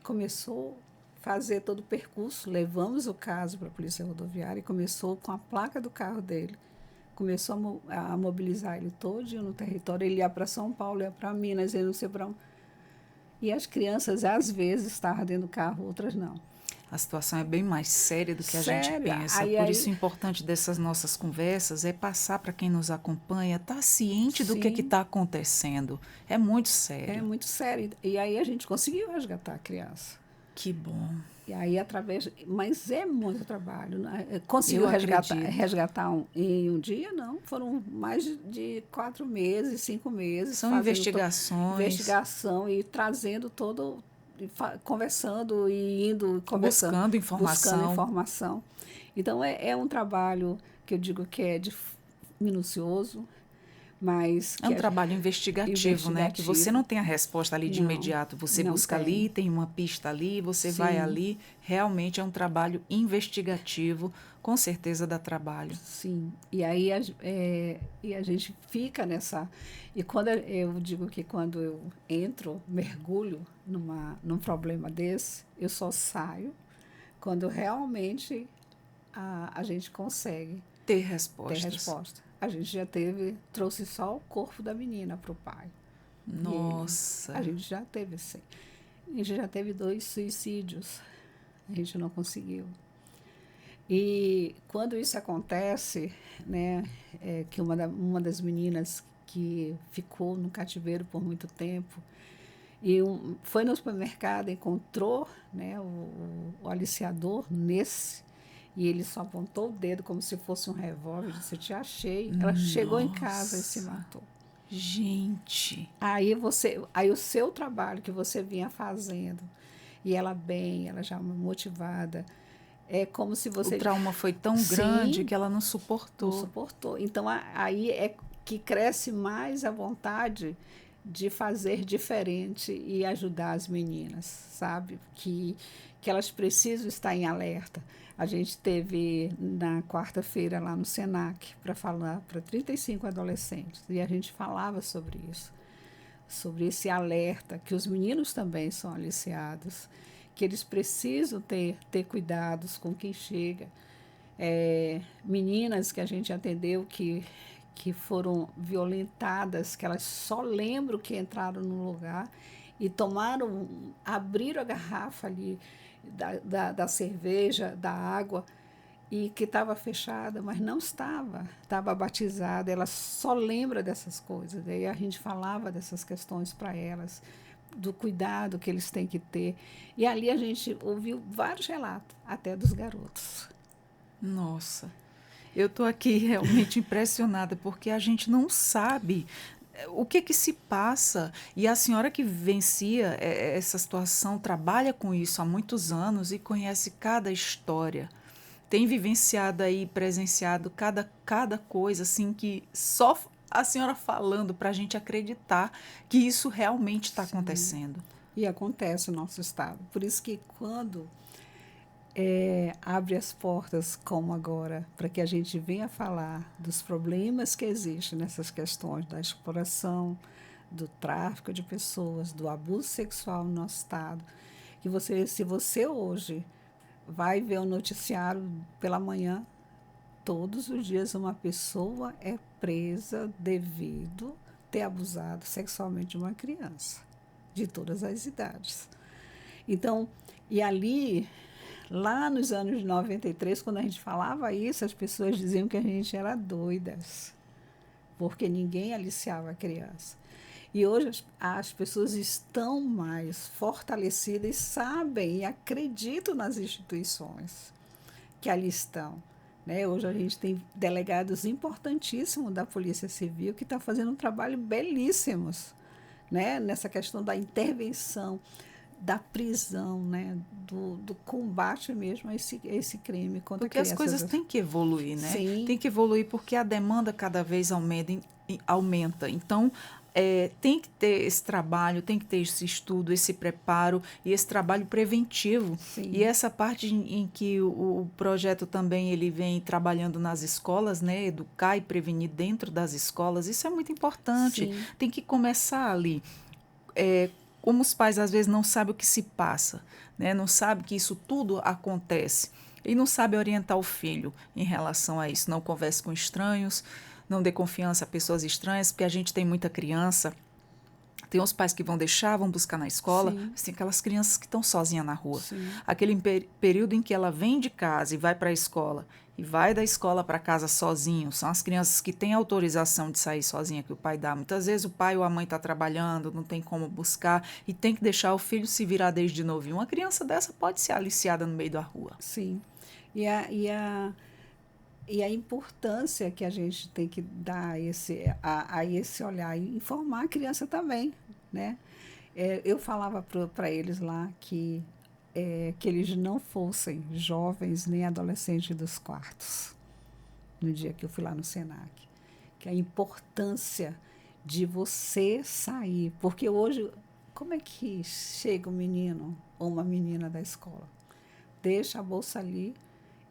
começou a fazer todo o percurso, levamos o caso para a polícia rodoviária e começou com a placa do carro dele. Começou a mobilizar ele todo no território. Ele ia para São Paulo, ia para Minas, ia não sei para onde. E as crianças, às vezes, estavam dentro do carro, outras não. A situação é bem mais séria do que a gente pensa. Por isso, o importante dessas nossas conversas é passar para quem nos acompanha, estar ciente do que está acontecendo. É muito sério. É muito sério. E aí a gente conseguiu resgatar a criança. Que bom. E aí, mas é muito trabalho. Conseguiu resgatar em um dia? Não. Foram mais de 4 meses, 5 meses. São investigações. Investigação e trazendo todo, conversando e indo conversando. Buscando informação. Então, é um trabalho que eu digo que é minucioso, mas É que um trabalho investigativo, né? Que você não tem a resposta ali de Não, imediato. Você não busca tem. ali, tem uma pista ali, você vai Sim, ali. Realmente é um trabalho investigativo, com certeza dá trabalho. sim. E a gente fica nessa. E quando eu digo que quando eu entro, mergulho num problema desse, eu só saio quando realmente a gente consegue Ter ter respostas. resposta. A gente já teve, trouxe só o corpo da menina para o pai. E ele, a Nossa. gente já teve, sim. A gente já teve 2 suicídios. A gente não conseguiu. E quando isso acontece, né, que uma das meninas que ficou no cativeiro por muito tempo foi no supermercado, encontrou, né, o aliciador nesse, e ele só apontou o dedo como se fosse um revólver, disse: "Eu te achei". Ela chegou em casa e se Nossa. matou. Gente. Aí o seu trabalho que você vinha fazendo, e ela bem, ela já motivada, é como se O você, trauma foi tão grande sim, que ela não não suportou. suportou. Então aí é que cresce mais a vontade de fazer diferente e ajudar as meninas, sabe? Que elas precisam estar em alerta. A gente teve na quarta-feira lá no Senac para falar para 35 adolescentes e a gente falava sobre isso, sobre esse alerta, que os meninos também são aliciados, que eles precisam ter cuidados com quem chega. Meninas que a gente atendeu que foram violentadas, que elas só lembram que entraram no lugar e abriram a garrafa ali da cerveja, da água, e que estava fechada, mas não estava batizada. Ela só lembra dessas coisas. Daí a gente falava dessas questões para elas, do cuidado que eles têm que ter. E ali a gente ouviu vários relatos, até dos garotos. Nossa. Eu estou aqui realmente impressionada, porque a gente não sabe o que que se passa. E a senhora que vivencia essa situação, trabalha com isso há muitos anos e conhece cada história. Tem vivenciado aí, presenciado cada coisa, assim, que só a senhora falando para a gente acreditar que isso realmente está Sim. acontecendo. E acontece no nosso estado. Por isso que quando abre as portas, como agora, para que a gente venha falar dos problemas que existem nessas questões da exploração, do tráfico de pessoas, do abuso sexual no nosso estado, que se você hoje vai ver o noticiário pela manhã, todos os dias uma pessoa é presa devido ter abusado sexualmente de uma criança, de todas as idades. Então, e ali, lá nos anos de 93, quando a gente falava isso, as pessoas diziam que a gente era doidas, porque ninguém aliciava a criança. E hoje as pessoas estão mais fortalecidas e sabem e acreditam nas instituições que ali estão. Né? Hoje a gente tem delegados importantíssimos da Polícia Civil que estão fazendo um trabalho belíssimos, né? Nessa questão da intervenção, da prisão, né? Do combate mesmo a esse crime contra Porque as crianças. coisas têm que evoluir, né? Sim, Tem que evoluir porque a demanda cada vez aumenta. Então, tem que ter esse trabalho, tem que ter esse estudo, esse preparo e esse trabalho preventivo. E sim, essa parte em que o projeto também ele vem trabalhando nas escolas, né? Educar e prevenir dentro das escolas, isso é muito importante. sim, Tem que começar ali. Como os pais às vezes não sabem o que se passa, né? Não sabem que isso tudo acontece e não sabe orientar o filho em relação a isso. Não converse com estranhos, não dê confiança a pessoas estranhas, porque a gente tem muita criança. Tem os pais que vão deixar, vão buscar na escola, sim, mas tem aquelas crianças que estão sozinhas na rua. sim, Aquele período em que ela vem de casa e vai para a escola, e vai da escola para casa sozinho, são as crianças que têm autorização de sair sozinha que o pai dá. Muitas vezes o pai ou a mãe está trabalhando, não tem como buscar, e tem que deixar o filho se virar desde novo. E uma criança dessa pode ser aliciada no meio da rua. sim. E a importância que a gente tem que dar a esse olhar e informar a criança também, né? Eu falava para eles lá que eles não fossem jovens nem adolescentes dos quartos, no dia que eu fui lá no Senac. que é a importância de você sair. Porque hoje, como é que chega um menino ou uma menina da escola? Deixa a bolsa ali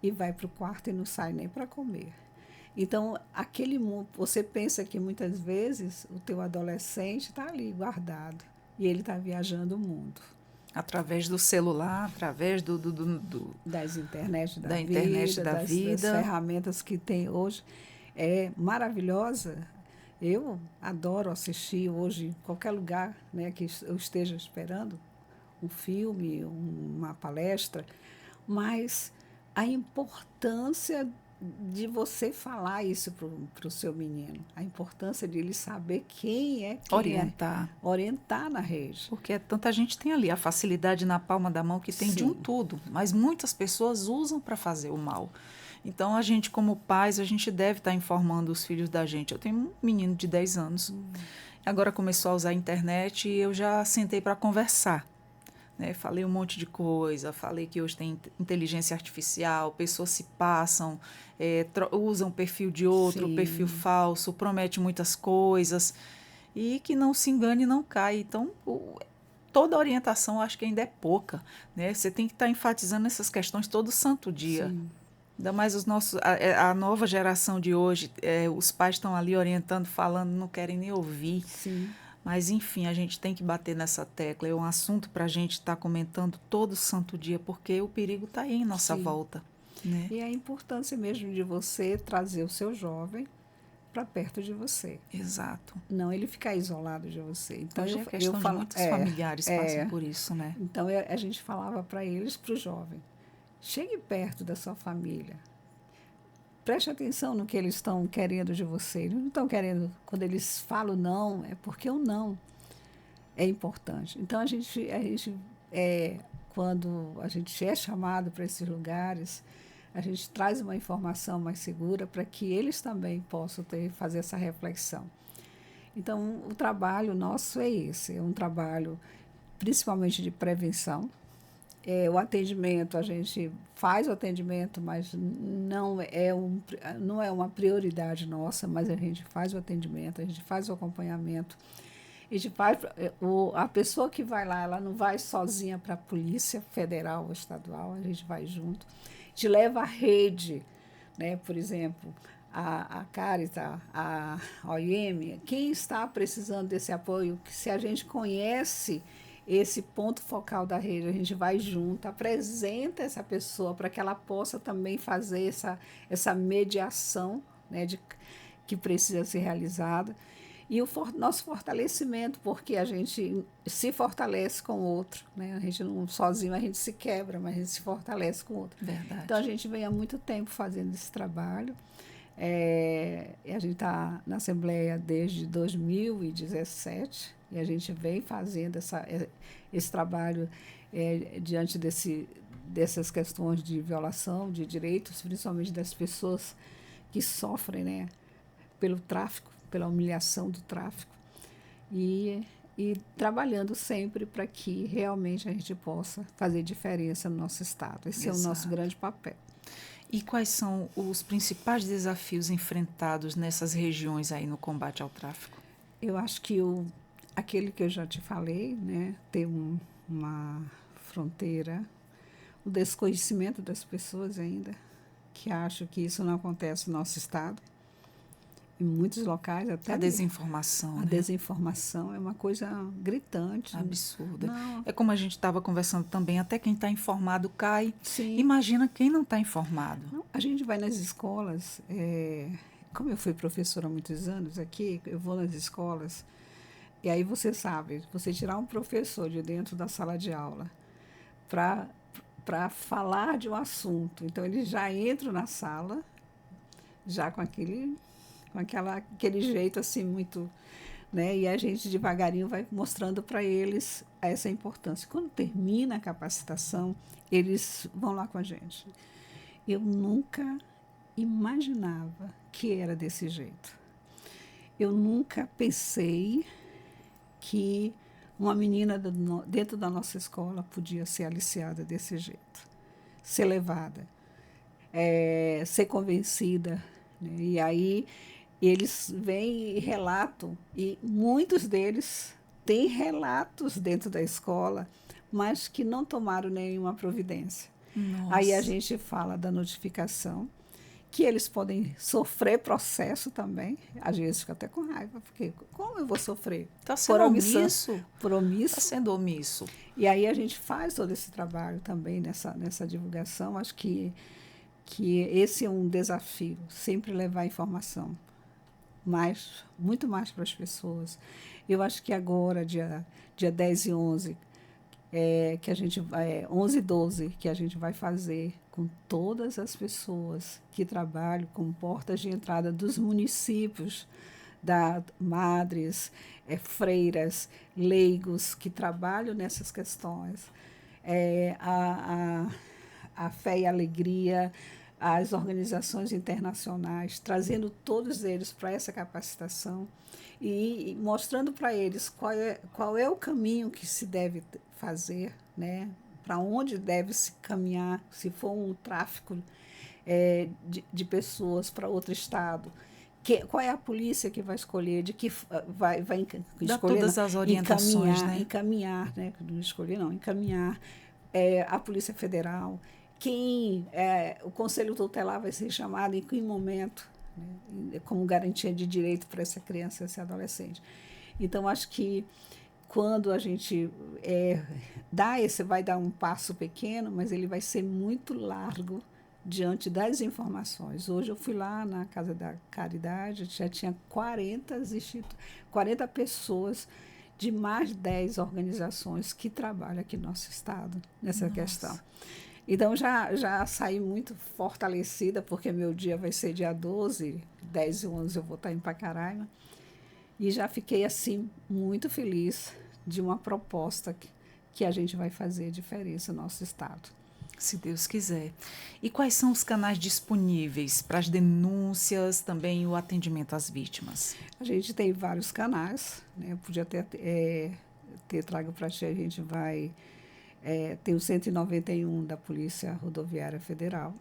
e vai para o quarto e não sai nem para comer. Então, você pensa que muitas vezes o teu adolescente está ali guardado e ele está viajando o mundo. Através do celular, através Das internet da internet da das vida. ferramentas que tem hoje. É maravilhosa. Eu adoro assistir hoje, em qualquer lugar, né, que eu esteja esperando, um filme, uma palestra, mas a importância de você falar isso para o seu menino, a importância de ele saber quem Orientar. Orientar na rede. Porque tanta gente tem ali a facilidade na palma da mão que tem de um tudo, mas muitas pessoas usam para fazer o mal. Então, a gente, como pais, a gente deve estar informando os filhos da gente. Eu tenho um menino de 10 anos, agora começou a usar a internet e eu já sentei para conversar. Né? Falei um monte de coisa, falei que hoje tem inteligência artificial, pessoas se passam, usam perfil de outro, Sim. perfil falso, promete muitas coisas e que não se engane e não cai. Então, toda a orientação acho que ainda é pouca. Né? Você tem que estar enfatizando essas questões todo santo dia. Sim. Ainda mais a nova geração de hoje, os pais estão ali orientando, falando, não querem nem ouvir. Sim. Mas, enfim, a gente tem que bater nessa tecla. É um assunto para a gente estar comentando todo santo dia, porque o perigo está aí em nossa volta. Né? E a importância mesmo de você trazer o seu jovem para perto de você. Exato. Não ele ficar isolado de você. Então, hoje é questão de muitos familiares passam por isso, né? Então, a gente falava para eles, para o jovem, chegue perto da sua família. Preste atenção no que eles estão querendo de você. Eles não estão querendo, quando eles falam não, é porque o não é importante. Então, quando a gente é chamado para esses lugares, a gente traz uma informação mais segura para que eles também possam fazer essa reflexão. Então, o trabalho nosso é esse, é um trabalho principalmente de prevenção. O atendimento, a gente faz o atendimento, mas não é uma prioridade nossa, mas a gente faz o atendimento, a gente faz o acompanhamento. A pessoa que vai lá, ela não vai sozinha para a Polícia Federal ou Estadual, a gente vai junto. A gente leva a rede, né? Por exemplo, a Caritas, a OIM, quem está precisando desse apoio, que se a gente conhece esse ponto focal da rede, a gente vai junto, apresenta essa pessoa para que ela possa também fazer essa mediação, né, que precisa ser realizada. E nosso fortalecimento, porque a gente se fortalece com o outro. Né? A gente não sozinho, a gente se quebra, mas a gente se fortalece com o outro. Verdade. Então, a gente vem há muito tempo fazendo esse trabalho. A gente está na Assembleia desde 2017 e a gente vem fazendo esse trabalho diante dessas questões de violação de direitos, principalmente das pessoas que sofrem, né, pelo tráfico, pela humilhação do tráfico, e trabalhando sempre para que realmente a gente possa fazer diferença no nosso Estado. Esse Exato. É o nosso grande papel. E quais são os principais desafios enfrentados nessas regiões aí no combate ao tráfico? Eu acho que aquele que eu já te falei, né, ter uma fronteira, o desconhecimento das pessoas ainda, que acham que isso não acontece no nosso Estado. Em muitos locais até a desinformação. A desinformação é uma coisa gritante. Absurda. Não. É como a gente estava conversando também, até quem está informado cai. Sim. Imagina quem não está informado. Não, a gente vai nas escolas, como eu fui professora há muitos anos aqui, eu vou nas escolas, e aí você sabe, você tirar um professor de dentro da sala de aula para falar de um assunto, então eles já entram na sala, já com aquele jeito assim muito, né? E a gente devagarinho vai mostrando para eles essa importância. Quando termina a capacitação, eles vão lá com a gente. Eu nunca imaginava que era desse jeito. Eu nunca pensei que uma menina dentro da nossa escola podia ser aliciada desse jeito, ser levada, ser convencida, né? E aí Eles vêm e relatam, e muitos deles têm relatos dentro da escola, mas que não tomaram nenhuma providência. Aí a Nossa, gente fala da notificação, que eles podem sofrer processo também. Às vezes fica até com raiva, porque como eu vou sofrer? está Por sendo omissão, omisso? por Está omisso. sendo omisso. E aí a gente faz todo esse trabalho também nessa divulgação. Acho que esse é um desafio, sempre levar informação, muito mais para as pessoas. Eu acho que agora, dia 10 e 11, que a gente vai, 11 e 12, que a gente vai fazer com todas as pessoas que trabalham com portas de entrada dos municípios, da madres, freiras, leigos que trabalham nessas questões. É, a Fé e a Alegria, as organizações internacionais, trazendo todos eles para essa capacitação e mostrando para eles qual é o caminho que se deve fazer, né? Para onde deve se caminhar, se for um tráfico de pessoas para outro estado. Qual é a polícia que vai escolher, de que vai Dá escolher, não, todas as orientações, né? encaminhar, não escolher não, encaminhar a Polícia Federal, o Conselho Tutelar vai ser chamado em que momento, né, como garantia de direito para essa criança, esse adolescente. Então, acho que quando a gente vai dar um passo pequeno, mas ele vai ser muito largo diante das informações. Hoje eu fui lá na Casa da Caridade, já tinha 40 pessoas de mais de 10 organizações que trabalham aqui no nosso estado nessa questão. Então, já saí muito fortalecida, porque meu dia vai ser dia 12, 10 e 11 eu vou estar em Pacaraima. E já fiquei, assim, muito feliz de uma proposta que a gente vai fazer diferença no nosso estado. Se Deus quiser. E quais são os canais disponíveis para as denúncias, também o atendimento às vítimas? A gente tem vários canais, né? Eu podia ter trago para ti, a gente vai... tem o 191 da Polícia Rodoviária Federal,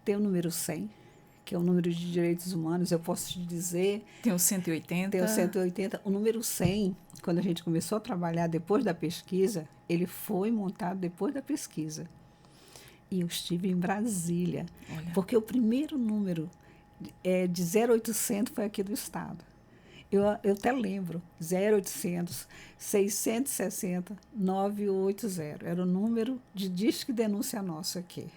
tem o número 100, que é o número de direitos humanos, eu posso te dizer... Tem o 180. Tem o 180. O número 100, quando a gente começou a trabalhar depois da pesquisa, ele foi montado depois da pesquisa. E eu estive em Brasília, Olha. Porque o primeiro número de 0800 foi aqui do estado. Eu até lembro, 0800 660 980. Era o número de Disque Denúncia nosso aqui.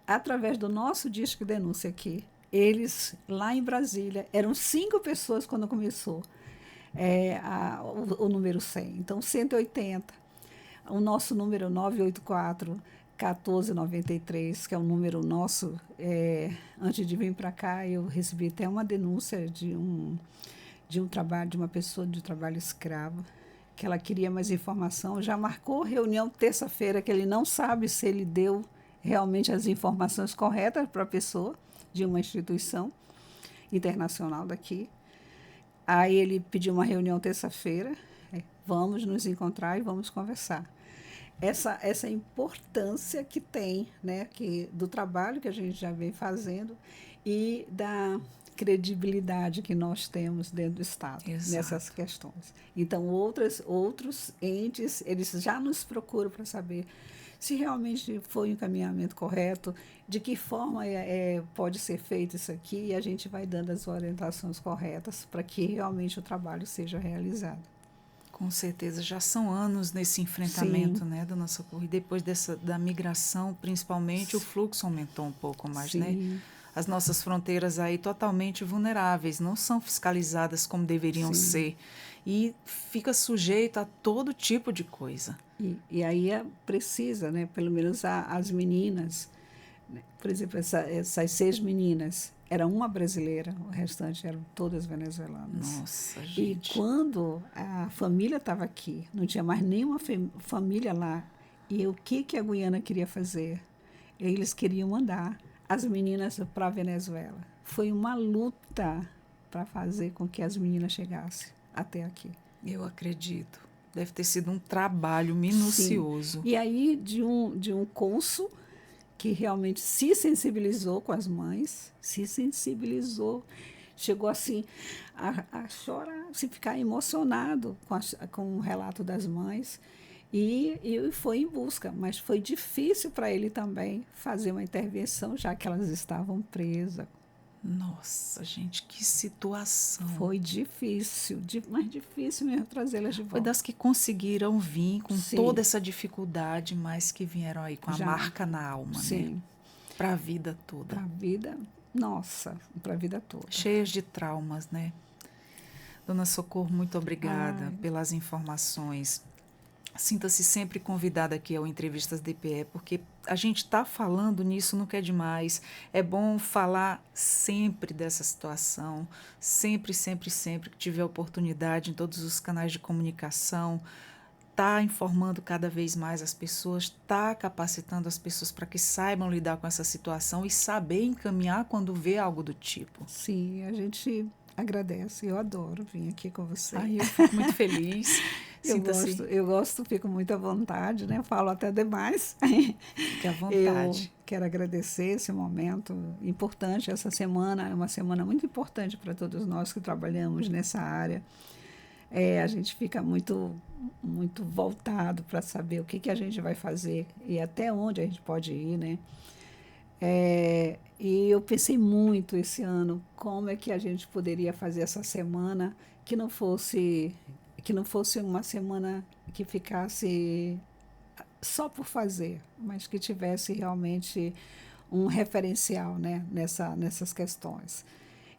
Através do nosso Disque Denúncia aqui, eles, lá em Brasília, eram 5 pessoas quando começou o número 100. Então, 180. O nosso número 984 1493, que é o número nosso. Antes de vir para cá, eu recebi até uma denúncia de um trabalho, de uma pessoa de trabalho escravo, que ela queria mais informação. Já marcou reunião terça-feira, que ele não sabe se ele deu realmente as informações corretas para a pessoa de uma instituição internacional daqui. Aí ele pediu uma reunião terça-feira, vamos nos encontrar e vamos conversar. Essa importância que tem, né, do trabalho que a gente já vem fazendo e da credibilidade que nós temos dentro do Estado. Exato. Nessas questões. Então, outros entes, eles já nos procuram para saber se realmente foi o encaminhamento correto, de que forma pode ser feito isso aqui, e a gente vai dando as orientações corretas para que realmente o trabalho seja realizado. Com certeza, já são anos nesse enfrentamento, Sim. né, dona Socorro. E depois da migração, principalmente, o fluxo aumentou um pouco mais, Sim. né? As nossas fronteiras aí totalmente vulneráveis, não são fiscalizadas como deveriam Sim. ser. E fica sujeito a todo tipo de coisa. E aí precisa, né, pelo menos as meninas, né? Por exemplo, essas 6 meninas, era uma brasileira, o restante eram todas venezuelanas. Nossa, gente. E quando a família estava aqui, não tinha mais nenhuma família lá, e o que a Guiana queria fazer? Eles queriam mandar as meninas para a Venezuela. Foi uma luta para fazer com que as meninas chegassem até aqui. Eu acredito. Deve ter sido um trabalho minucioso. Sim. E aí, de um cônsul que realmente se sensibilizou com as mães, se sensibilizou chegou assim a chorar, se ficar emocionado com o relato das mães. E foi em busca, mas foi difícil para ele também fazer uma intervenção, já que elas estavam presas. Nossa, gente, que situação. Foi difícil, mas difícil mesmo trazê-las de Foi volta. das que conseguiram vir com Sim, toda essa dificuldade, mas que vieram aí com a já, marca na alma, né? sim, Para a vida toda. para a vida, nossa, para a vida toda. Cheias de traumas, né? Dona Socorro, muito obrigada Ai, pelas informações. Sinta-se sempre convidada aqui ao Entrevistas DPE, porque a gente está falando nisso, não quer demais. É bom falar sempre dessa situação, sempre, sempre, sempre que tiver oportunidade em todos os canais de comunicação, tá informando cada vez mais as pessoas, tá capacitando as pessoas para que saibam lidar com essa situação e saber encaminhar quando vê algo do tipo. sim, a gente agradece, eu adoro vir aqui com você. Ai, eu fico muito feliz. Sinta-se, Eu gosto, fico muito à vontade, né? Falo até demais. fique à Eu vontade. quero agradecer esse momento importante. Essa semana é uma semana muito importante para todos nós que trabalhamos nessa área. A gente fica muito voltado para saber o que a gente vai fazer e até onde a gente pode ir, né? E eu pensei muito esse ano como é que a gente poderia fazer essa semana que não fosse uma semana que ficasse só por fazer, mas que tivesse realmente um referencial, né, nessas questões.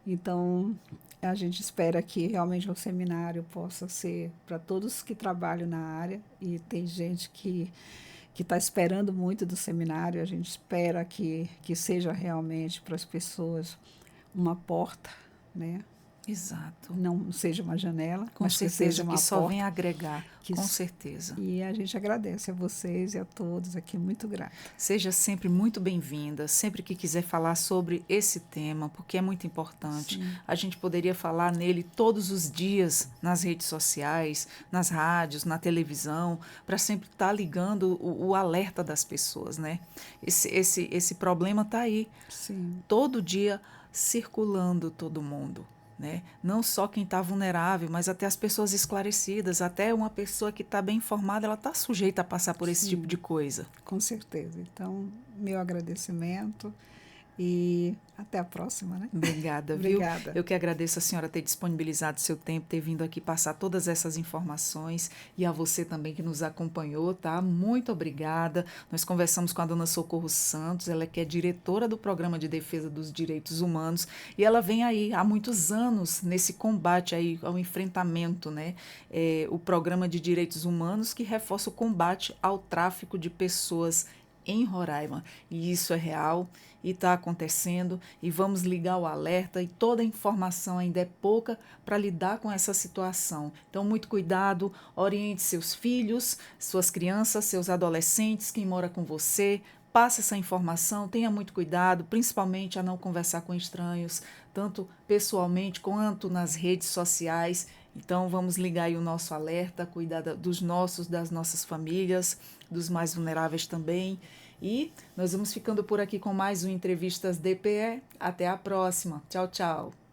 Então, a gente espera que realmente o seminário possa ser para todos que trabalham na área, e tem gente que está esperando muito do seminário. A gente espera que seja realmente para as pessoas uma porta, né? Exato. Não seja uma janela, Com mas que seja certeza, que uma só porta. vem agregar, Que, com certeza. e a gente agradece a vocês e a todos aqui, muito grata. Seja sempre muito bem-vinda, sempre que quiser falar sobre esse tema, porque é muito importante. Sim. A gente poderia falar nele todos os dias nas redes sociais, nas rádios, na televisão, para sempre estar ligando o alerta das pessoas, né? Esse problema está aí, Sim, todo dia circulando todo mundo. Né? Não só quem está vulnerável, mas até as pessoas esclarecidas, até uma pessoa que está bem informada, ela está sujeita a passar por esse tipo sim, de coisa. com certeza. Então, meu agradecimento e até a próxima, né? Obrigada, viu? Obrigada. Eu que agradeço a senhora ter disponibilizado seu tempo, ter vindo aqui passar todas essas informações, e a você também que nos acompanhou, tá? Muito obrigada. Nós conversamos com a dona Socorro Santos, ela que é diretora do Programa de Defesa dos Direitos Humanos, e ela vem aí há muitos anos nesse combate aí ao enfrentamento, né? O Programa de Direitos Humanos, que reforça o combate ao tráfico de pessoas em Roraima. E isso é real e está acontecendo, e vamos ligar o alerta, e toda a informação ainda é pouca para lidar com essa situação. Então, muito cuidado, oriente seus filhos, suas crianças, seus adolescentes, quem mora com você, passe essa informação, tenha muito cuidado, principalmente a não conversar com estranhos, tanto pessoalmente quanto nas redes sociais. Então, vamos ligar aí o nosso alerta, cuidar dos nossos, das nossas famílias, dos mais vulneráveis também. E nós vamos ficando por aqui com mais um Entrevistas DPE. Até a próxima. Tchau, tchau.